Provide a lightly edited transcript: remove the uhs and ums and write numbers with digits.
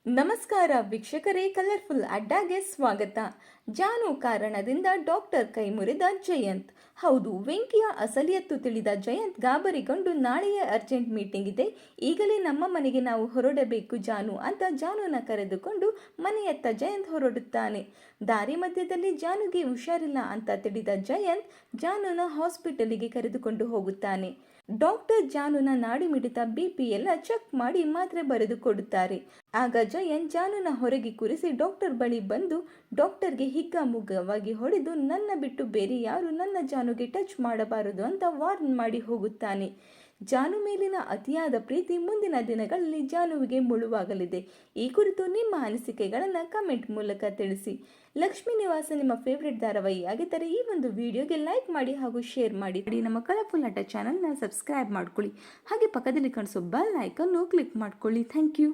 ನಮಸ್ಕಾರ ವೀಕ್ಷಕರೇ, ಕಲರ್ಫುಲ್ ಅಡ್ಡಾಗೆ ಸ್ವಾಗತ. ಜಾನು ಕಾರಣದಿಂದ ಡಾಕ್ಟರ್ ಕೈ ಮುರಿದ ಜಯಂತ್. ಹೌದು, ವೆಂಕಿಯ ಅಸಲಿಯತ್ತು ತಿಳಿದ ಜಯಂತ್ ಗಾಬರಿಗೊಂಡು ನಾಳೆಯೇ ಅರ್ಜೆಂಟ್ ಮೀಟಿಂಗ್ ಇದೆ, ಈಗಲೇ ನಮ್ಮ ಮನೆಗೆ ನಾವು ಹೊರಡಬೇಕು ಜಾನು ಅಂತ ಜಾನುನ ಕರೆದುಕೊಂಡು ಮನೆಯತ್ತ ಜಯಂತ್ ಹೊರಡುತ್ತಾನೆ. ದಾರಿ ಮಧ್ಯದಲ್ಲಿ ಜಾನುಗೆ ಹುಷಾರಿಲ್ಲ ಅಂತ ತಿಳಿದ ಜಯಂತ್ ಜಾನುನ ಹಾಸ್ಪಿಟಲಿಗೆ ಕರೆದುಕೊಂಡು ಹೋಗುತ್ತಾನೆ. ಡಾಕ್ಟರ್ ಜಾನುನ ನಾಡಿ ಮಿಡಿತ, ಬಿಪಿ ಎಲ್ಲ ಚೆಕ್ ಮಾಡಿ ಮಾತ್ರೆ ಬರೆದು ಕೊಡುತ್ತಾರೆ. ಆಗ ಜಯಂತ್ ಜಾನುನ ಹೊರಗೆ ಕೂರಿಸಿ ಡಾಕ್ಟರ್ ಬಳಿ ಬಂದು ಡಾಕ್ಟರ್ಗೆ ಹಿಗ್ಗಾಮುಗ್ಗವಾಗಿ ಹೊಡೆದು ನನ್ನ ಬಿಟ್ಟು ಬೇರೆ ಯಾರು ನನ್ನ ಜಾನುಗೆ ಟಚ್ ಮಾಡಬಾರದು ಅಂತ ವಾರ್ನ್ ಮಾಡಿ ಹೋಗುತ್ತಾನೆ. ಜಾನು ಮೇಲಿನ ಅತಿಯಾದ ಪ್ರೀತಿ ಮುಂದಿನ ದಿನಗಳಲ್ಲಿ ಜಾನುವಿಗೆ ಮುಳುವಾಗಲಿದೆ. ಈ ಕುರಿತು ನಿಮ್ಮ ಅನಿಸಿಕೆಗಳನ್ನು ಕಮೆಂಟ್ ಮೂಲಕ ತಿಳಿಸಿ. ಲಕ್ಷ್ಮೀ ನಿವಾಸ ನಿಮ್ಮ ಫೇವ್ರೆಟ್ ಧಾರಾವಾಹಿ ಆಗಿದ್ದರೆ ಈ ಒಂದು ವಿಡಿಯೋಗೆ ಲೈಕ್ ಮಾಡಿ ಹಾಗೂ ಶೇರ್ ಮಾಡಿ. ನಮ್ಮ ಕಲರ್ಫುಲ್ ಅಡ್ಡ ಚಾನಲ್ನ ಸಬ್ಸ್ಕ್ರೈಬ್ ಮಾಡ್ಕೊಳ್ಳಿ. ಹಾಗೆ ಪಕ್ಕದಲ್ಲಿ ಕಾಣಿಸೋ ಬೆಲ್ ಐಕನ್ನು ಕ್ಲಿಕ್ ಮಾಡ್ಕೊಳ್ಳಿ. Thank you.